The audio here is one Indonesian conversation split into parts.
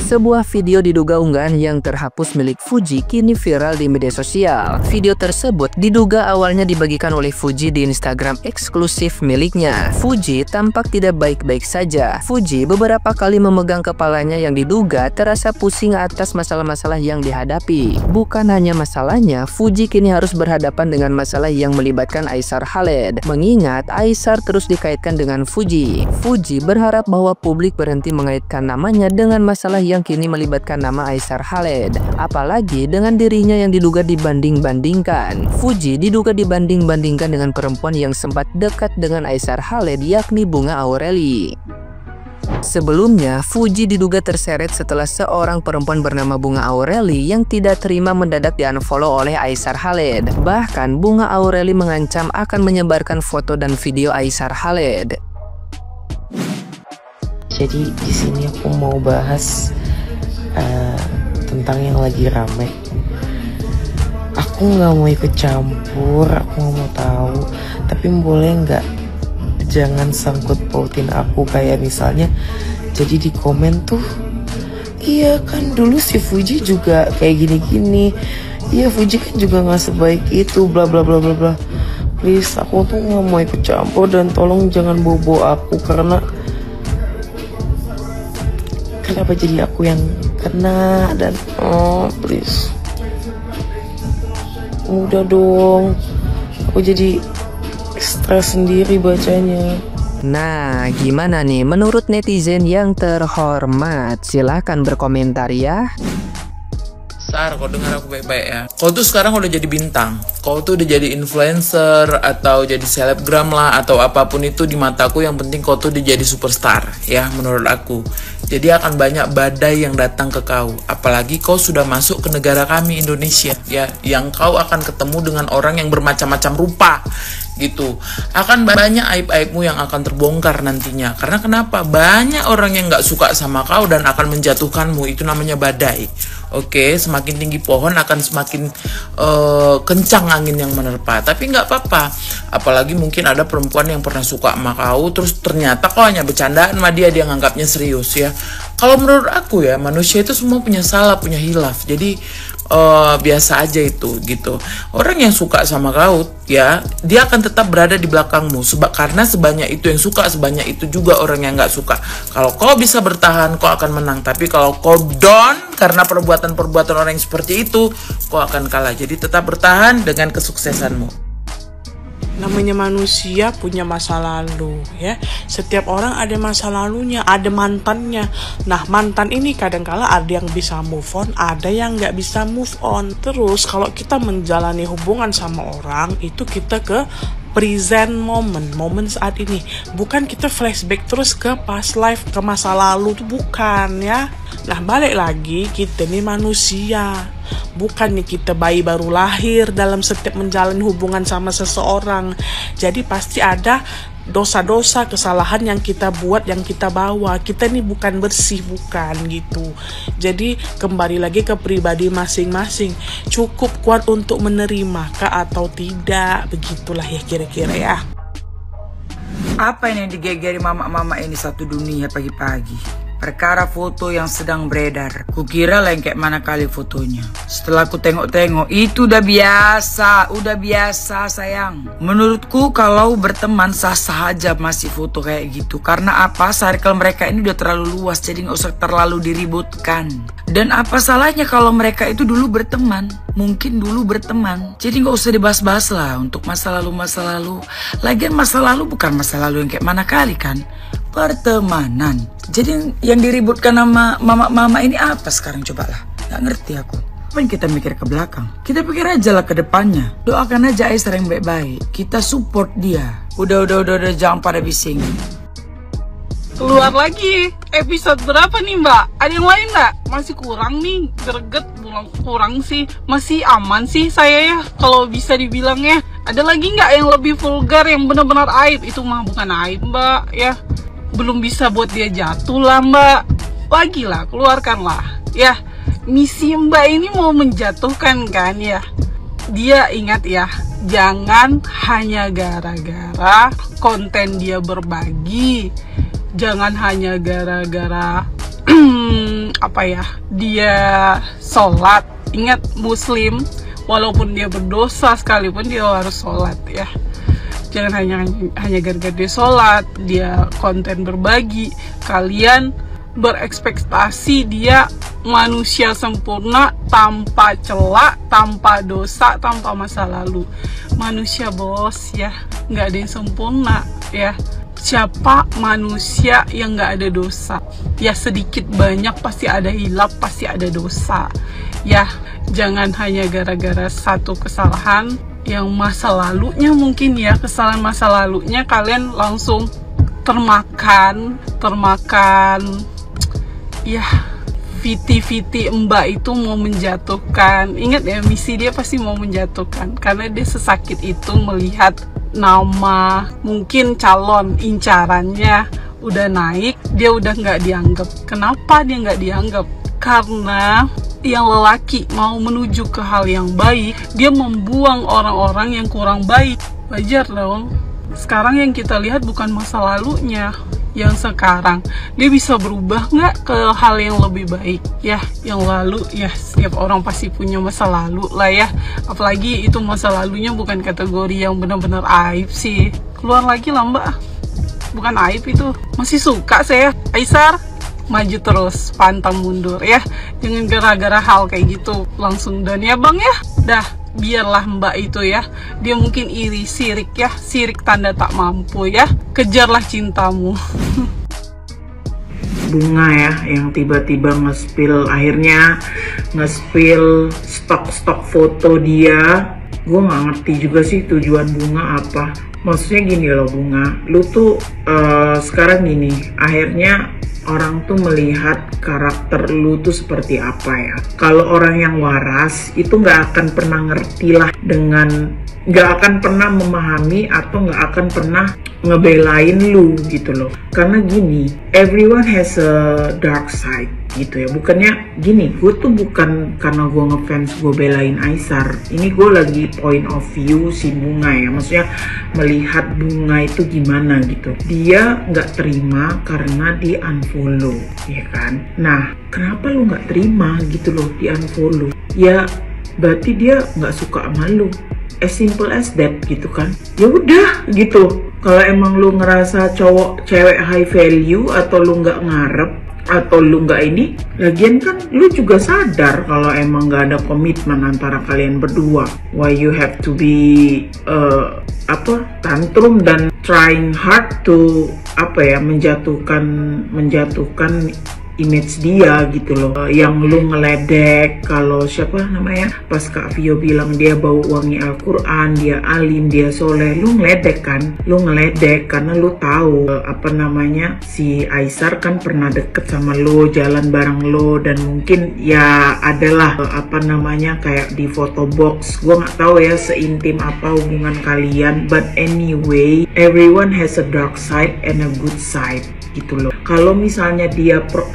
Sebuah video diduga unggahan yang terhapus milik Fuji kini viral di media sosial. Video tersebut diduga awalnya dibagikan oleh Fuji di Instagram eksklusif miliknya. Fuji tampak tidak baik-baik saja. Fuji beberapa kali memegang kepalanya yang diduga terasa pusing atas masalah-masalah yang dihadapi. Bukan hanya masalahnya, Fuji kini harus berhadapan dengan masalah yang melibatkan Aishar Khaled. Mengingat Aishar terus dikaitkan dengan Fuji. Fuji berharap bahwa publik berhenti mengaitkan namanya dengan masalah yang kini melibatkan nama Aishar Khaled. Apalagi dengan dirinya yang diduga dibanding-bandingkan. Fuji diduga dibanding-bandingkan dengan perempuan yang sempat dekat dengan Aishar Khaled, yakni Bunga Aureli. Sebelumnya, Fuji diduga terseret setelah seorang perempuan bernama Bunga Aureli yang tidak terima mendadak di-unfollow oleh Aishar Khaled. Bahkan, Bunga Aureli mengancam akan menyebarkan foto dan video Aishar Khaled. Jadi di sini aku mau bahas tentang yang lagi rame. Aku nggak mau ikut campur, aku nggak mau tahu. Tapi boleh nggak jangan sangkut pautin aku, kayak misalnya jadi di komen tuh, iya kan dulu si Fuji juga kayak gini-gini. Iya Fuji kan juga nggak sebaik itu, bla bla bla bla bla. Please, aku tuh nggak mau ikut campur dan tolong jangan bobo aku karena kenapa jadi aku yang kena dan please udah dong, aku jadi stres sendiri bacanya. Nah, gimana nih menurut netizen yang terhormat? Silahkan berkomentar ya. Sar, kau dengar aku baik-baik ya. Kau tuh sekarang udah jadi bintang. Kau tuh udah jadi influencer atau jadi selebgram lah atau apapun itu di mataku. Yang penting kau tuh udah jadi superstar ya menurut aku. Jadi akan banyak badai yang datang ke kau. Apalagi kau sudah masuk ke negara kami Indonesia ya, yang kau akan ketemu dengan orang yang bermacam-macam rupa gitu. Akan banyak aib-aibmu yang akan terbongkar nantinya. Karena kenapa? Banyak orang yang gak suka sama kau dan akan menjatuhkanmu. Itu namanya badai. Oke, semakin tinggi pohon akan semakin kencang angin yang menerpa. Tapi nggak apa-apa. Apalagi mungkin ada perempuan yang pernah suka sama kau, terus ternyata kau hanya bercandaan sama dia nganggapnya serius ya. Kalau menurut aku ya, manusia itu semua punya salah, punya hilaf. Jadi biasa aja itu gitu. Orang yang suka sama kau ya, dia akan tetap berada di belakangmu karena sebanyak itu yang suka, sebanyak itu juga orang yang nggak suka. Kalau kau bisa bertahan, kau akan menang. Tapi kalau kau down karena perbuatan-perbuatan orang yang seperti itu, kau akan kalah. Jadi tetap bertahan dengan kesuksesanmu. Namanya manusia punya masa lalu ya. Setiap orang ada masa lalunya, ada mantannya. Nah mantan ini kadangkala ada yang bisa move on, ada yang nggak bisa move on. Terus kalau kita menjalani hubungan sama orang, itu kita ke present moment, momen saat ini. Bukan kita flashback terus ke past life, ke masa lalu, itu bukan ya. Nah balik lagi, kita nih manusia. Bukan nih kita bayi baru lahir dalam setiap menjalani hubungan sama seseorang. Jadi pasti ada dosa-dosa, kesalahan yang kita buat, yang kita bawa. Kita nih bukan bersih, bukan gitu. Jadi kembali lagi ke pribadi masing-masing. Cukup kuat untuk menerima kah atau tidak? Begitulah ya kira-kira ya. Apa ini yang digegeri mama-mama ini satu dunia pagi-pagi? Perkara foto yang sedang beredar. Kukira lengkek mana kali fotonya. Setelah ku tengok-tengok, itu udah biasa sayang. Menurutku kalau berteman sah-sah aja masih foto kayak gitu. Karena apa? Circle mereka ini udah terlalu luas, jadi gak usah terlalu diributkan. Dan apa salahnya kalau mereka itu dulu berteman? Mungkin dulu berteman. Jadi gak usah dibahas-bahas lah untuk masa lalu. Lagian masa lalu bukan masa lalu yang kayak mana kali kan? Pertemanan. Jadi yang diributkan sama mama-mama ini apa sekarang cobalah? Gak ngerti aku. Apa yang kita mikir ke belakang? Kita pikir aja lah ke depannya. Doakan aja Aishar yang baik-baik. Kita support dia. Udah, jangan pada bising. Keluar lagi. Episode berapa nih mbak? Ada yang lain nggak? Masih kurang nih. Greget kurang sih. Masih aman sih saya ya. Kalau bisa dibilang ya. Ada lagi nggak yang lebih vulgar, yang benar-benar aib? Itu mah bukan aib mbak ya. Belum bisa buat dia jatuh lah mbak. Lagi lah, keluarkanlah ya. Misi mbak ini mau menjatuhkan kan ya. Dia ingat ya, jangan hanya gara-gara konten dia berbagi, jangan hanya gara-gara apa ya, dia sholat. Ingat, muslim walaupun dia berdosa sekalipun dia harus sholat ya. Jangan hanya gara-gara dia sholat, dia konten berbagi, kalian berekspektasi dia manusia sempurna, tanpa celah, tanpa dosa, tanpa masa lalu. Manusia bos ya, nggak ada yang sempurna ya. Siapa manusia yang nggak ada dosa? Ya sedikit banyak pasti ada hilap, pasti ada dosa ya. Jangan hanya gara-gara satu kesalahan yang masa lalunya mungkin ya, kesalahan masa lalunya kalian langsung termakan ya. Viti mbak itu mau menjatuhkan. Ingat ya, misi dia pasti mau menjatuhkan, karena dia sesakit itu melihat nama mungkin calon incarannya udah naik, dia udah nggak dianggap. Kenapa dia nggak dianggap? Karena yang lelaki mau menuju ke hal yang baik, dia membuang orang-orang yang kurang baik. Wajar dong. Sekarang yang kita lihat bukan masa lalunya, yang sekarang. Dia bisa berubah nggak ke hal yang lebih baik ya? Yang lalu ya, setiap orang pasti punya masa lalu lah ya. Apalagi itu masa lalunya bukan kategori yang benar-benar aib sih. Keluar lagi lah mbak, bukan aib itu. Masih suka saya. Aisar, maju terus, pantang mundur ya. Jangan gara-gara hal kayak gitu langsung dan ya bang ya. Dah, biarlah mbak itu ya, dia mungkin iri, sirik ya, sirik tanda tak mampu ya. Kejarlah cintamu. Bunga ya yang tiba-tiba akhirnya nge-spill stok foto dia. Gue nggak ngerti juga sih tujuan Bunga apa. Maksudnya gini loh Bunga, lu tuh sekarang gini, akhirnya orang tuh melihat karakter lu tuh seperti apa ya. Kalau orang yang waras itu nggak akan pernah ngerti lah nggak akan pernah memahami atau nggak akan pernah ngebelain lu gitu loh. Karena gini, everyone has a dark side gitu ya. Bukannya gini, gue tuh bukan karena gue ngefans gue belain Aisar. Ini gue lagi point of view si Bunga ya. Maksudnya melihat Bunga itu gimana gitu. Dia nggak terima karena di unfollow ya kan. Nah kenapa lu nggak terima gitu loh di unfollow? Ya berarti dia nggak suka sama lu. As simple as that gitu kan. Ya udah gitu. Kalau emang lu ngerasa cewek high value atau lu nggak ngarep atau lu nggak ini, lagian kan lu juga sadar kalau emang nggak ada komitmen antara kalian berdua. Why you have to be tantrum dan trying hard to menjatuhkan image dia gitu loh. Yang lu ngeledek, kalau siapa namanya, pas Kak Vio bilang dia bau wangi Al-Quran, dia alim, dia soleh, lu ngeledek kan? Lu ngeledek karena lu tahu si Aisar kan pernah deket sama lu, jalan bareng lu, dan mungkin ya adalah kayak di photo box. Gua nggak tahu ya seintim apa hubungan kalian, but anyway everyone has a dark side and a good side gitu loh. Kalau misalnya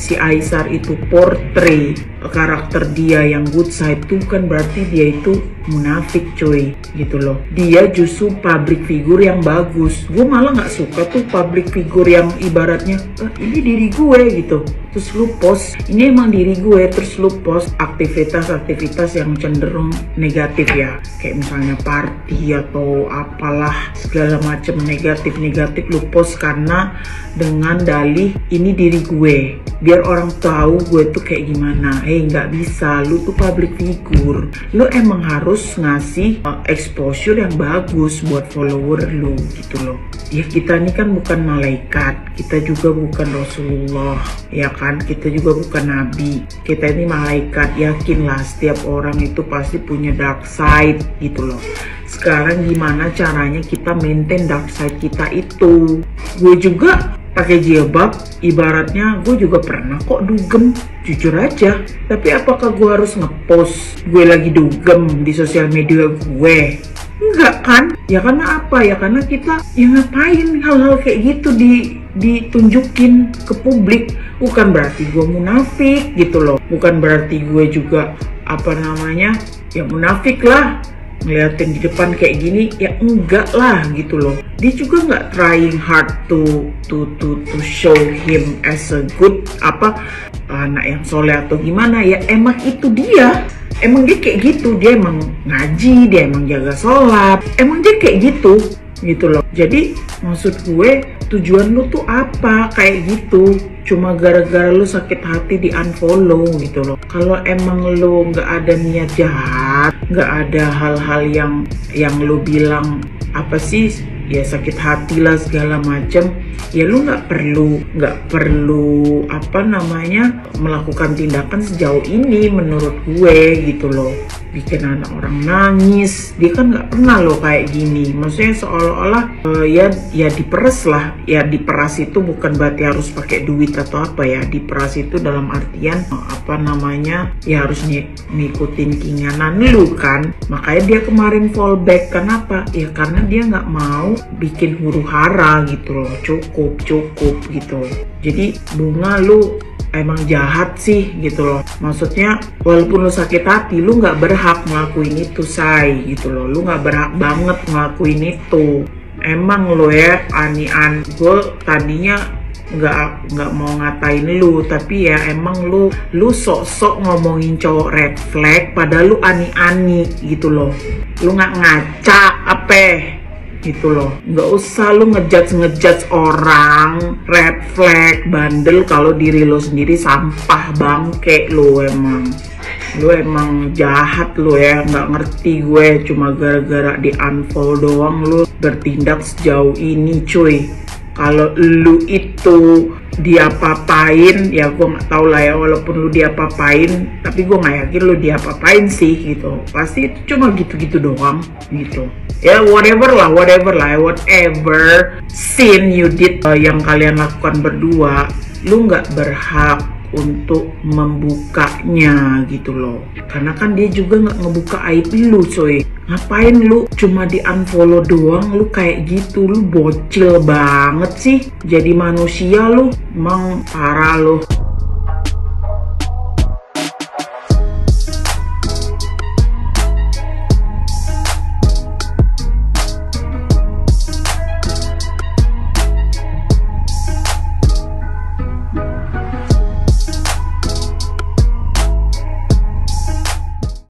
si Aisar itu portray karakter dia yang good side tuh kan berarti dia itu munafik coy gitu loh. Dia justru public figure yang bagus. Gue malah nggak suka tuh public figure yang ibaratnya ini diri gue gitu, terus lu post ini emang diri gue, terus lu post aktivitas yang cenderung negatif ya, kayak misalnya party atau apalah segala macam negatif lu post karena dengan dalih ini diri gue, biar orang tahu gue tuh kayak gimana. Nggak bisa, lu tuh public figure, lu emang harus ngasih exposure yang bagus buat follower lu gitu loh. Ya kita ini kan bukan malaikat, kita juga bukan Rasulullah ya kan, kita juga bukan nabi, kita ini malaikat. Yakinlah setiap orang itu pasti punya dark side gitu loh. Sekarang gimana caranya kita maintain dark side kita itu? Gue juga pakai jilbab, ibaratnya gue juga pernah kok dugem, jujur aja. Tapi apakah gue harus ngepost gue lagi dugem di sosial media gue? Enggak kan? Ya karena apa? Ya karena kita ngapain hal-hal kayak gitu ditunjukin ke publik. Bukan berarti gue munafik gitu loh, bukan berarti gue juga ya munafik lah ngeliatin di depan kayak gini, ya enggak lah gitu loh. Dia juga nggak trying hard to show him as a good anak yang soleh atau gimana ya, emang itu dia. Emang dia kayak gitu, dia emang ngaji, dia emang jaga sholat, emang dia kayak gitu loh. Jadi maksud gue, tujuan lu tuh apa kayak gitu? Cuma gara-gara lu sakit hati di unfollow gitu loh. Kalau emang lu nggak ada niat jahat, nggak ada hal-hal yang lu bilang apa sih, ya sakit hati lah segala macem, ya lu nggak perlu apa namanya melakukan tindakan sejauh ini menurut gue gitu loh. Bikin anak orang nangis, dia kan nggak pernah loh kayak gini. Maksudnya seolah-olah ya diperas lah. Ya diperas itu bukan berarti harus pakai duit atau apa ya. Diperas itu dalam artian apa namanya, ya harus ngikutin keinginan lu kan. Makanya dia kemarin fallback. Kenapa? Ya karena dia nggak mau bikin huru hara gitu loh. Cukup gitu. Jadi Bunga, lu emang jahat sih gitu loh. Maksudnya walaupun lu sakit hati, lu nggak berhak ngelakuin itu, say, gitu loh. Lu nggak berhak banget ngelakuin itu. Emang lo ya, gue tadinya nggak mau ngatain lu, tapi ya emang lu sok-sok ngomongin cowok red flag, padahal lu ani-ani gitu loh. Lu nggak ngaca apa gitu loh. Nggak usah lu ngejudge orang red flag bandel kalau diri lo sendiri sampah bangke. Lu emang jahat lu ya. Nggak ngerti gue, cuma gara-gara di unfollow doang lu bertindak sejauh ini cuy. Kalau lu itu diapa-apain, ya gue nggak tahu lah ya, walaupun lu diapa-apain, tapi gue nggak yakin lu diapa-apain sih gitu. Pasti itu cuma gitu-gitu doang gitu. Ya whatever sin you did yang kalian lakukan berdua, lu nggak berhak untuk membukanya gitu loh. Karena kan dia juga nggak ngebuka aib lu coy. Ngapain lu cuma di unfollow doang, lu kayak gitu, lu bocil banget sih. Jadi manusia lu, emang parah lu.